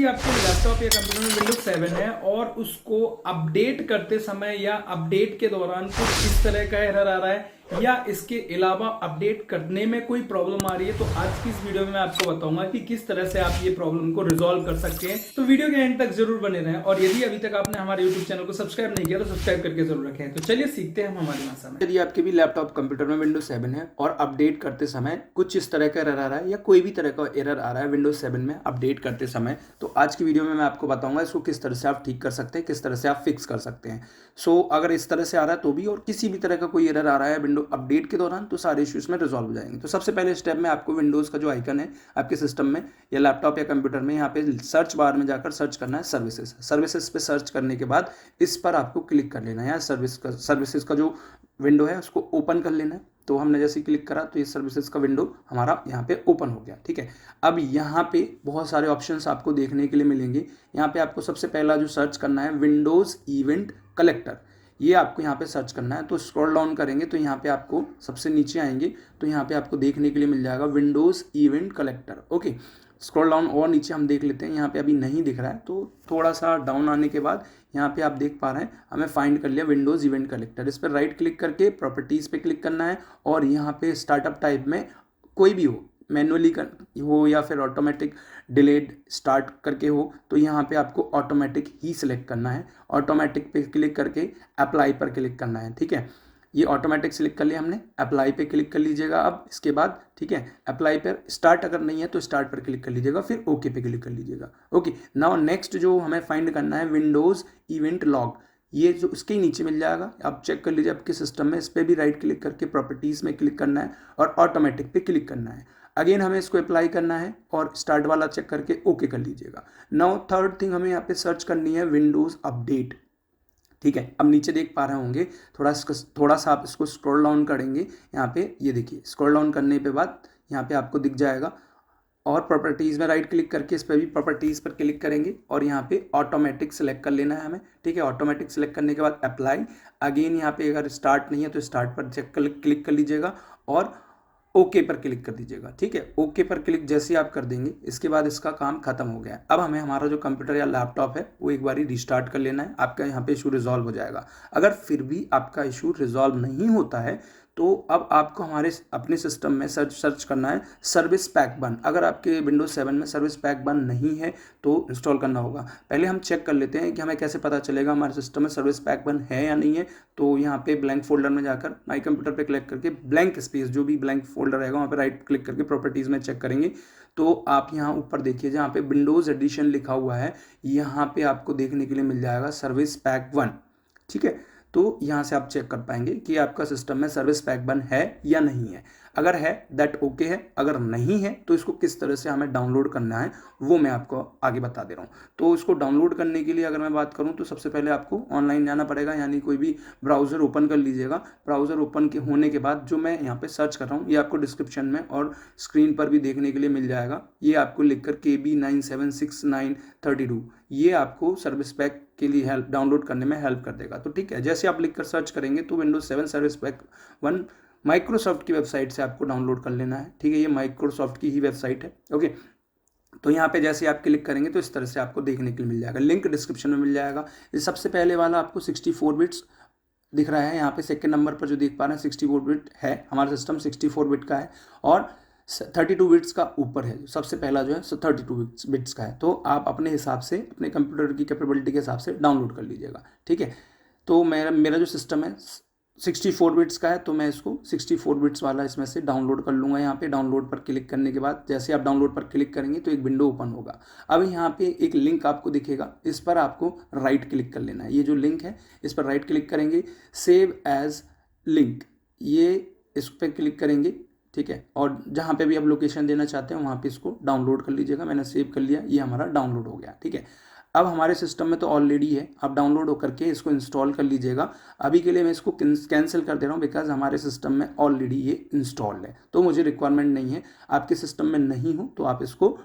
यदि आपके लैपटॉप या कंप्यूटर में विंडोज 7 है और उसको अपडेट करते समय या अपडेट के दौरान कुछ इस तरह का एरर आ रहा है या इसके अलावा अपडेट करने में कोई प्रॉब्लम आ रही है, तो आज की इस वीडियो में मैं आपको बताऊंगा कि किस तरह से आप ये प्रॉब्लम को रिजॉल्व कर सकते हैं। तो वीडियो के एंड तक जरूर बने रहें और यदि अभी तक आपने हमारे यूट्यूब चैनल को सब्सक्राइब नहीं किया तो सब्सक्राइब करके जरूर रखें। तो चलिए सीखते हैं हम हमारी भाषा में। यदि आपके भी लैपटॉप कंप्यूटर में विंडोज 7 है और अपडेट करते समय कुछ इस तरह का एरर आ रहा है या कोई भी तरह का एरर आ रहा है विंडोज 7 में अपडेट करते समय, तो आज की वीडियो में मैं आपको बताऊंगा इसको किस तरह से आप ठीक कर सकते हैं, किस तरह से आप फिक्स कर सकते हैं। अगर इस तरह से आ रहा है तो भी, और किसी भी तरह का कोई एरर आ रहा है विंडो अपडेट के दौरान, तो सारे इश्यूज में रिजॉल्व हो जाएंगे। तो सबसे पहले स्टेप में आपको विंडोज का जो आइकन है आपके सिस्टम में या लैपटॉप या कंप्यूटर में, यहाँ पे सर्च बार में जाकर सर्च करना है सर्विसेज पे सर्च करने के बाद इस पर आपको क्लिक कर लेना है। सर्विसेज का जो विंडो है उसको ओपन कर लेना है। तो हमने जैसे क्लिक करा तो ये सर्विसेज का विंडो हमारा यहाँ पे ओपन हो गया। ठीक है, अब यहाँ पे बहुत सारे ऑप्शंस आपको देखने के लिए मिलेंगे। यहाँ पे आपको सबसे पहला जो सर्च करना है विंडोज इवेंट कलेक्टर, ये आपको यहाँ पे सर्च करना है। तो स्क्रॉल डाउन करेंगे तो यहाँ पे आपको सबसे नीचे आएंगे तो यहाँ पे आपको देखने के लिए मिल जाएगा Windows event collector. Okay, scroll down और नीचे हम देख लेते हैं, यहाँ पे अभी नहीं दिख रहा है, तो थोड़ा सा डाउन आने के बाद यहाँ पे आप देख पा रहे हैं हमें फाइंड कर लिया विंडोज इवेंट कलेक्टर। इस पर राइट क्लिक करके प्रॉपर्टीज पे क्लिक करना है और यहाँ पे स्टार्टअप टाइप में कोई भी हो, मैनुअली हो या फिर ऑटोमेटिक डिलेड स्टार्ट करके हो, तो यहाँ पे आपको ऑटोमेटिक ही सिलेक्ट करना है। ऑटोमेटिक पे क्लिक करके अप्लाई पर क्लिक करना है। ठीक है, ये ऑटोमेटिक सिलेक्ट कर लिया हमने, अप्लाई पे क्लिक कर लीजिएगा अब इसके बाद। ठीक है, अप्लाई पर स्टार्ट अगर नहीं है तो स्टार्ट पर क्लिक कर लीजिएगा, फिर ओके पे क्लिक कर लीजिएगा। ओके, नाउ नेक्स्ट जो हमें फाइंड करना है विंडोज इवेंट लॉग, ये जो उसके नीचे मिल जाएगा, आप चेक कर लीजिए आपके सिस्टम में। इस पर भी राइट क्लिक करके प्रॉपर्टीज़ में क्लिक करना है और ऑटोमेटिक पे क्लिक करना है। अगेन हमें इसको अप्लाई करना है और स्टार्ट वाला चेक करके ओके कर लीजिएगा। नाउ थर्ड थिंग हमें यहाँ पे सर्च करनी है विंडोज़ अपडेट। ठीक है, अब नीचे देख पा रहे होंगे, थोड़ा सा आप इसको स्क्रॉल डाउन करेंगे, यहाँ पे ये देखिए स्क्रॉल डाउन करने पे बाद यहाँ पे आपको दिख जाएगा और प्रॉपर्टीज़ में राइट क्लिक करके इस पर भी प्रॉपर्टीज़ पर क्लिक करेंगे और यहाँ पे ऑटोमेटिक सेलेक्ट कर लेना है हमें। ठीक है, ऑटोमेटिक सेलेक्ट करने के बाद अप्लाई, अगेन यहाँ पे अगर स्टार्ट नहीं है तो स्टार्ट पर चेक क्लिक कर लीजिएगा और ओके पर क्लिक कर दीजिएगा। ठीक है, ओके पर क्लिक जैसे आप कर देंगे इसके बाद इसका काम खत्म हो गया है। अब हमें हमारा जो कंप्यूटर या लैपटॉप है वो एक बारी रिस्टार्ट कर लेना है, आपका यहाँ पे इशू रिजॉल्व हो जाएगा। अगर फिर भी आपका इशू रिजॉल्व नहीं होता है तो अब आपको हमारे अपने सिस्टम में सर्च करना है सर्विस पैक 1। अगर आपके विंडोज 7 में सर्विस पैक 1 नहीं है तो इंस्टॉल करना होगा। पहले हम चेक कर लेते हैं कि हमें कैसे पता चलेगा हमारे सिस्टम में सर्विस पैक 1 है या नहीं है। तो यहाँ पे ब्लैंक फोल्डर में जाकर माई कंप्यूटर पे क्लिक करके ब्लैंक स्पेस, जो भी ब्लैंक फोल्डर रहेगा वहाँ पे राइट क्लिक करके प्रॉपर्टीज़ में चेक करेंगे तो आप यहाँ ऊपर देखिए जहाँ पे विंडोज़ एडिशन लिखा हुआ है, यहाँ पे आपको देखने के लिए मिल जाएगा सर्विस पैक 1। ठीक है, तो यहाँ से आप चेक कर पाएंगे कि आपका सिस्टम में सर्विस पैक 1 है या नहीं है। अगर है दैट ओके है, अगर नहीं है तो इसको किस तरह से हमें डाउनलोड करना है वो मैं आपको आगे बता दे रहा हूँ। तो इसको डाउनलोड करने के लिए अगर मैं बात करूँ तो सबसे पहले आपको ऑनलाइन जाना पड़ेगा, यानी कोई भी ब्राउज़र ओपन कर लीजिएगा। ब्राउज़र ओपन के होने के बाद जो मैं यहाँ पे सर्च कर रहा हूँ ये आपको डिस्क्रिप्शन में और स्क्रीन पर भी देखने के लिए मिल जाएगा। ये आपको लिख कर KB976932, ये आपको सर्विस पैक के लिए हेल्प डाउनलोड करने में हेल्प कर देगा। तो ठीक है, जैसे आप लिखकर सर्च करेंगे तो विंडोज 7 सर्विस पैक 1 माइक्रोसॉफ्ट की वेबसाइट से आपको डाउनलोड कर लेना है। ठीक है, ये माइक्रोसॉफ्ट की ही वेबसाइट है। ओके, तो यहाँ पे जैसे आप क्लिक करेंगे तो इस तरह से आपको देखने के लिए मिल जाएगा, लिंक डिस्क्रिप्शन में मिल जाएगा। ये सबसे पहले वाला आपको 64 बिट्स दिख रहा है, यहाँ पे सेकंड नंबर पर जो देख पा रहे हैं 64 बिट है, हमारा सिस्टम 64 बिट का है और 32 बिट्स का ऊपर है। सबसे पहला जो है 32 बिट्स का है। तो आप अपने हिसाब से अपने कंप्यूटर की कैपेबिलिटी के हिसाब से डाउनलोड कर लीजिएगा। ठीक है, तो मेरा जो सिस्टम है 64 बिट्स का है तो मैं इसको 64 बिट्स वाला इसमें से डाउनलोड कर लूँगा। यहाँ पे डाउनलोड पर क्लिक करने के बाद जैसे आप डाउनलोड पर क्लिक करेंगे तो एक विंडो ओपन होगा। अब यहाँ पे एक लिंक आपको दिखेगा, इस पर आपको राइट क्लिक कर लेना है। ये जो लिंक है इस पर राइट क्लिक करेंगे, सेव एज लिंक, ये इस पर क्लिक करेंगे। ठीक है, और जहाँ पे भी आप लोकेशन देना चाहते हैं वहाँ पे इसको डाउनलोड कर लीजिएगा। मैंने सेव कर लिया, ये हमारा डाउनलोड हो गया। ठीक है, अब हमारे सिस्टम में तो ऑलरेडी है, आप डाउनलोड होकर के इसको इंस्टॉल कर लीजिएगा। अभी के लिए मैं इसको कैंसिल कर दे रहा हूँ बिकॉज हमारे सिस्टम में ऑलरेडी ये इंस्टॉल्ड है, तो मुझे रिक्वायरमेंट नहीं है। आपके सिस्टम में नहीं हो तो आप इसको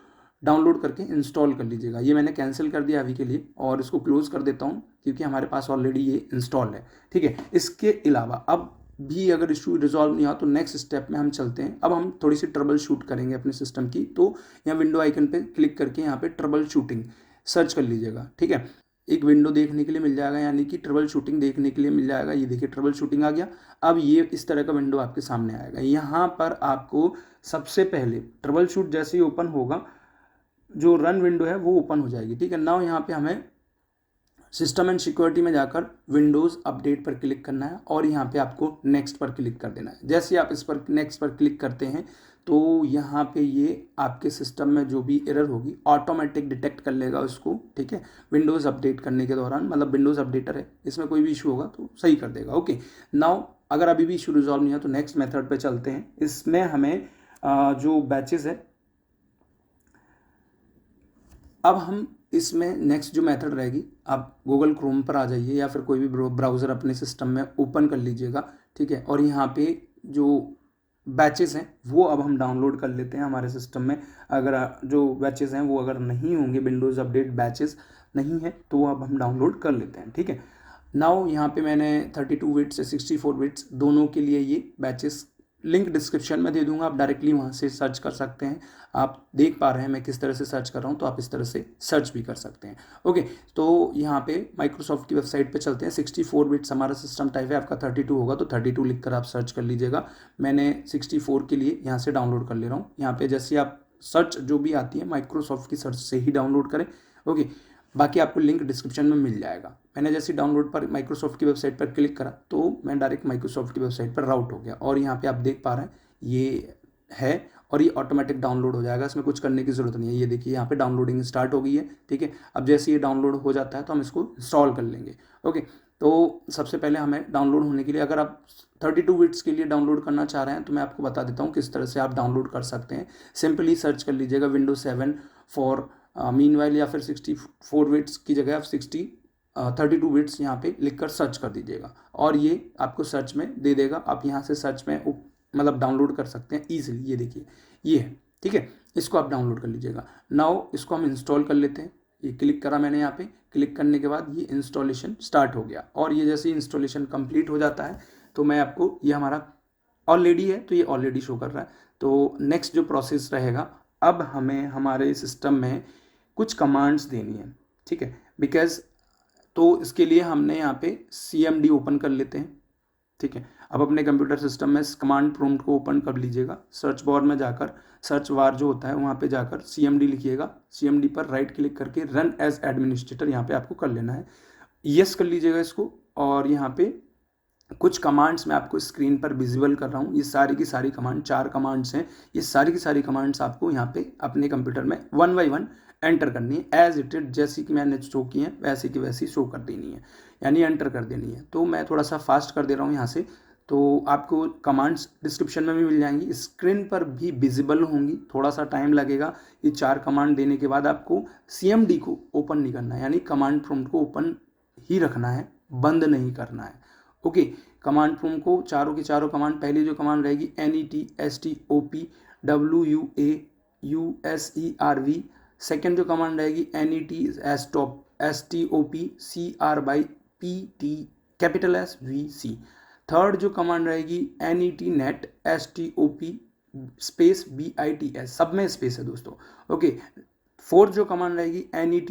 डाउनलोड करके इंस्टॉल कर लीजिएगा। ये मैंने कैंसिल कर दिया अभी के लिए और इसको क्लोज कर देता हूँ क्योंकि हमारे पास ऑलरेडी ये इंस्टॉल है। ठीक है, इसके अलावा अब भी अगर इशू रिजॉल्व नहीं हुआ तो नेक्स्ट स्टेप में हम चलते हैं। अब हम थोड़ी सी ट्रबल शूट करेंगे अपने सिस्टम की। तो यहाँ विंडो आइकन पे क्लिक करके यहाँ पे ट्रबल शूटिंग सर्च कर लीजिएगा, ठीक है। एक विंडो देखने के लिए मिल जाएगा, यानी कि ट्रबल शूटिंग देखने के लिए मिल जाएगा। ये देखिए ट्रबल शूटिंग आ गया। अब ये इस तरह का विंडो आपके सामने आएगा। यहाँ पर आपको सबसे पहले ट्रबल शूट जैसे ही ओपन होगा, जो रन विंडो है वो ओपन हो जाएगी, ठीक है। नाउ यहाँ पे हमें सिस्टम एंड सिक्योरिटी में जाकर विंडोज़ अपडेट पर क्लिक करना है और यहाँ पे आपको नेक्स्ट पर क्लिक कर देना है। जैसे ही आप इस पर नेक्स्ट पर क्लिक करते हैं तो यहाँ पे ये आपके सिस्टम में जो भी एरर होगी ऑटोमेटिक डिटेक्ट कर लेगा उसको, ठीक है। विंडोज़ अपडेट करने के दौरान, मतलब विंडोज़ अपडेटर है, इसमें कोई भी इशू होगा तो सही कर देगा। ओके, नाउ अगर अभी भी इशू रिजॉल्व नहीं है तो नेक्स्ट मेथड पे चलते हैं। इसमें हमें जो बैचेस है, अब हम इसमें नेक्स्ट जो मेथड रहेगी, आप गूगल क्रोम पर आ जाइए या फिर कोई भी ब्राउज़र अपने सिस्टम में ओपन कर लीजिएगा, ठीक है। और यहाँ पे जो बैचेस हैं वो अब हम डाउनलोड कर लेते हैं हमारे सिस्टम में। अगर जो बैचेस हैं वो अगर नहीं होंगे, विंडोज़ अपडेट बैचेस नहीं है, तो अब हम डाउनलोड कर लेते हैं, ठीक है। नाउ यहाँ पे मैंने 32 बिट्स या 64 बिट्स दोनों के लिए ये बैचेस लिंक डिस्क्रिप्शन में दे दूंगा, आप डायरेक्टली वहाँ से सर्च कर सकते हैं। आप देख पा रहे हैं मैं किस तरह से सर्च कर रहा हूँ, तो आप इस तरह से सर्च भी कर सकते हैं। ओके, तो यहाँ पे माइक्रोसॉफ्ट की वेबसाइट पे चलते हैं। 64 बिट्स हमारा सिस्टम टाइप है, आपका 32 होगा तो 32 लिखकर आप सर्च कर लीजिएगा। मैंने 64 के लिए यहाँ से डाउनलोड कर ले रहा हूँ। यहाँ पे जैसे आप सर्च जो भी आती है माइक्रोसॉफ्ट की सर्च से ही डाउनलोड करें। ओके, बाकी आपको लिंक डिस्क्रिप्शन में मिल जाएगा। मैंने जैसे डाउनलोड पर माइक्रोसॉफ्ट की वेबसाइट पर क्लिक करा तो मैं डायरेक्ट माइक्रोसॉफ्ट की वेबसाइट पर राउट हो गया और यहाँ पे आप देख पा रहे हैं ये है और ये ऑटोमेटिक डाउनलोड हो जाएगा, इसमें कुछ करने की ज़रूरत नहीं है। ये देखिए यहाँ पे डाउनलोडिंग स्टार्ट हो गई है, ठीक है। अब जैसे ये डाउनलोड हो जाता है तो हम इसको इंस्टॉल कर लेंगे। ओके, तो सबसे पहले हमें डाउनलोड होने के लिए, अगर आप 32 बिट्स के लिए डाउनलोड करना चाह रहे हैं तो मैं आपको बता देता हूँ किस तरह से आप डाउनलोड कर सकते हैं। सिंपली सर्च कर लीजिएगा विंडोज 7 फॉर मीनवाइल, या फिर 64 बिट्स की जगह आप 32 बिट्स यहाँ पे लिखकर सर्च कर दीजिएगा और ये आपको सर्च में दे देगा। आप यहाँ से सर्च में मतलब डाउनलोड कर सकते हैं ईजिली। ये देखिए ये है, ठीक है। इसको आप डाउनलोड कर लीजिएगा। नाउ इसको हम इंस्टॉल कर लेते हैं। ये क्लिक करा मैंने, यहाँ पे क्लिक करने के बाद ये इंस्टॉलेशन स्टार्ट हो गया और ये जैसे इंस्टॉलेशन कंप्लीट हो जाता है तो मैं आपको, ये हमारा ऑलरेडी है तो ये ऑलरेडी शो कर रहा है। तो नेक्स्ट जो प्रोसेस रहेगा, अब हमें हमारे सिस्टम में कुछ कमांड्स देनी है, ठीक है। बिकॉज तो इसके लिए हमने यहाँ पे CMD ओपन कर लेते हैं, ठीक है। अब अपने कंप्यूटर सिस्टम में कमांड प्रॉम्प्ट को ओपन कर लीजिएगा। सर्च बार में जाकर, सर्च बार जो होता है वहाँ पे जाकर CMD लिखिएगा। CMD पर राइट क्लिक करके रन एज एडमिनिस्ट्रेटर यहाँ पे आपको कर लेना है। यस कर लीजिएगा इसको। और यहाँ पे कुछ कमांड्स मैं आपको स्क्रीन पर विजिबल कर रहा हूँ। ये सारी की सारी कमांड, 4 कमांड्स हैं। ये सारी की सारी कमांड्स आपको यहाँ पे अपने कंप्यूटर में 1 बाय 1 एंटर करनी है। एज इट इज, जैसी कि मैंने शो की है वैसी की वैसी शो कर देनी है, यानी एंटर कर देनी है। तो मैं थोड़ा सा फास्ट कर दे रहा हूँ यहाँ से, तो आपको कमांड्स डिस्क्रिप्शन में भी मिल जाएंगी, स्क्रीन पर भी विजिबल होंगी। थोड़ा सा टाइम लगेगा। ये 4 कमांड देने के बाद आपको CMD को ओपन नहीं करना है, यानी कमांड प्रॉम्प्ट को ओपन ही रखना है, बंद नहीं करना है। ओके, कमांड प्रॉम्प्ट को चारों की चारों कमांड, पहली जो कमांड रहेगी NET STOP WAUSERV, सेकेंड जो कमांड रहेगी NET STOP CRYPT थर्ड जो कमांड रहेगी NET STOP स्पेस BITS, सब में स्पेस है दोस्तों। ओके, फोर्थ जो कमांड रहेगी NET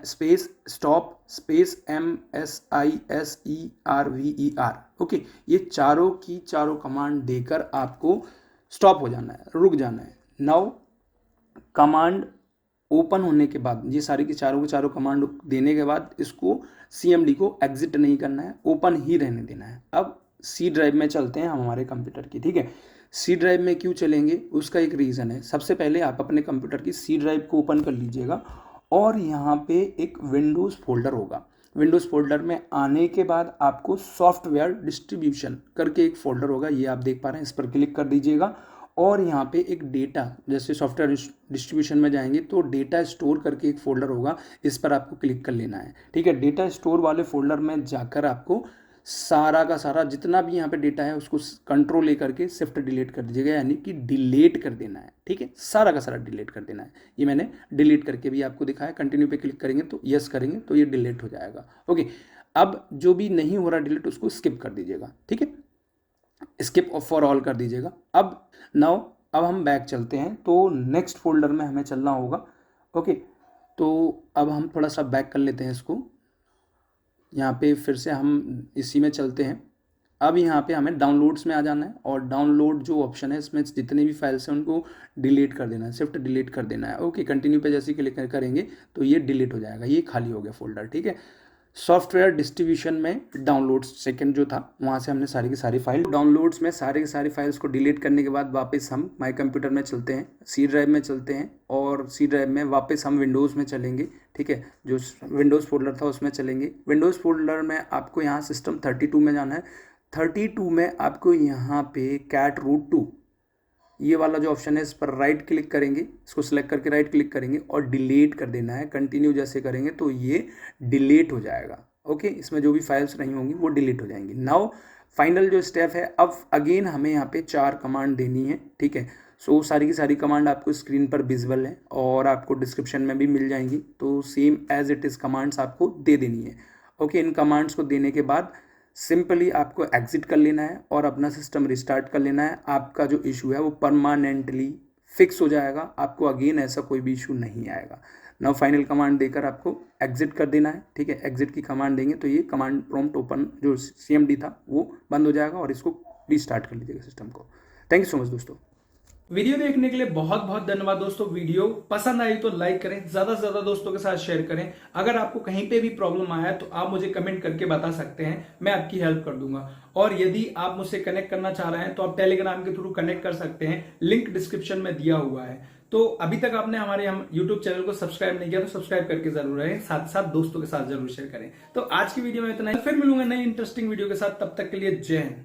space stop space MSISERVER। Okay, ये चारों की चारों कमांड देकर आपको स्टॉप हो जाना है, रुक जाना है। नाउ कमांड ओपन होने के बाद, ये सारी की चारों कमांड देने के बाद इसको CMD को एग्जिट नहीं करना है, ओपन ही रहने देना है। अब C ड्राइव में चलते हैं हम हमारे कंप्यूटर की, ठीक है। C ड्राइव में क्यों चलेंगे उसका एक रीज़न है। सबसे पहले आप अपने कंप्यूटर की C ड्राइव को ओपन कर लीजिएगा और यहाँ पे एक विंडोज़ फोल्डर होगा। विंडोज़ फोल्डर में आने के बाद आपको सॉफ्टवेयर डिस्ट्रीब्यूशन करके एक फोल्डर होगा, ये आप देख पा रहे हैं। इस पर क्लिक कर दीजिएगा और यहाँ पे एक डेटा, जैसे सॉफ्टवेयर डिस्ट्रीब्यूशन में जाएंगे तो डेटा स्टोर करके एक फोल्डर होगा, इस पर आपको क्लिक कर लेना है, ठीक है। डेटा स्टोर वाले फोल्डर में जाकर आपको सारा का सारा जितना भी यहाँ पे डेटा है उसको कंट्रोल ले करके शिफ्ट डिलीट कर दीजिएगा, यानी कि डिलीट कर देना है, ठीक है। सारा का सारा डिलीट कर देना है। ये मैंने डिलीट करके भी आपको दिखाया। कंटिन्यू पे क्लिक करेंगे तो यस करेंगे तो ये डिलीट हो जाएगा। ओके, अब जो भी नहीं हो रहा डिलीट उसको स्किप कर दीजिएगा, ठीक है। स्किप फॉर ऑल कर दीजिएगा। अब हम बैक चलते हैं, तो नेक्स्ट फोल्डर में हमें चलना होगा। ओके, तो अब हम थोड़ा सा बैक कर लेते हैं इसको, यहाँ पे फिर से हम इसी में चलते हैं। अब यहाँ पे हमें डाउनलोड्स में आ जाना है और डाउनलोड जो ऑप्शन है इसमें जितने भी फाइल्स हैं उनको डिलीट कर देना है, शिफ्ट डिलीट कर देना है। ओके, कंटिन्यू पे जैसे क्लिक करेंगे तो ये डिलीट हो जाएगा, ये खाली हो गया फोल्डर। ठीक है, सॉफ्टवेयर डिस्ट्रीब्यूशन में डाउनलोड्स सेकंड जो था वहाँ से हमने सारी की सारी फाइल, डाउनलोड्स में सारी की सारी फाइल्स को डिलीट करने के बाद वापस हम माई कंप्यूटर में चलते हैं, सी ड्राइव में चलते हैं और सी ड्राइव में वापस हम विंडोज़ में चलेंगे। ठीक है, जो विंडोज़ फोल्डर था उसमें चलेंगे। विंडोज़ फोल्डर में आपको यहाँ सिस्टम 32 में जाना है। 32 में आपको यहाँ पे कैट रूट 2 ये वाला जो ऑप्शन है इस पर राइट क्लिक करेंगे, इसको सिलेक्ट करके राइट क्लिक करेंगे और डिलीट कर देना है। कंटिन्यू जैसे करेंगे तो ये डिलीट हो जाएगा। ओके, इसमें जो भी फाइल्स नहीं होंगी वो डिलीट हो जाएंगी। नाउ फाइनल जो स्टेप है, अब अगेन हमें यहाँ पे 4 कमांड देनी है। ठीक है, सो सारी की सारी कमांड आपको स्क्रीन पर विजुअल है और आपको डिस्क्रिप्शन में भी मिल जाएंगी, तो same as it is commands आपको दे देनी है। ओके, इन कमांड्स को देने के बाद सिंपली आपको एग्जिट कर लेना है और अपना सिस्टम रिस्टार्ट कर लेना है। आपका जो इशू है वो परमानेंटली फिक्स हो जाएगा, आपको अगेन ऐसा कोई भी इशू नहीं आएगा। नाउ फाइनल कमांड देकर आपको एग्जिट कर देना है। ठीक है, एग्जिट की कमांड देंगे तो ये कमांड प्रॉम्प्ट ओपन जो CMD था वो बंद हो जाएगा और इसको रिस्टार्ट कर लीजिएगा सिस्टम को। थैंक यू सो मच दोस्तों। वीडियो देखने के लिए बहुत बहुत धन्यवाद दोस्तों। वीडियो पसंद आई तो लाइक करें, ज्यादा से ज्यादा दोस्तों के साथ शेयर करें। अगर आपको कहीं पे भी प्रॉब्लम आया तो आप मुझे कमेंट करके बता सकते हैं, मैं आपकी हेल्प कर दूंगा। और यदि आप मुझसे कनेक्ट करना चाह रहे हैं तो आप टेलीग्राम के थ्रू कनेक्ट कर सकते हैं, लिंक डिस्क्रिप्शन में दिया हुआ है। तो अभी तक आपने हमारे YouTube चैनल को सब्सक्राइब नहीं किया तो सब्सक्राइब करके जरूर रहें, साथ साथ दोस्तों के साथ जरूर शेयर करें। तो आज की वीडियो में इतना ही, फिर मिलूंगा नई इंटरेस्टिंग वीडियो के साथ, तब तक के लिए जय हिंद।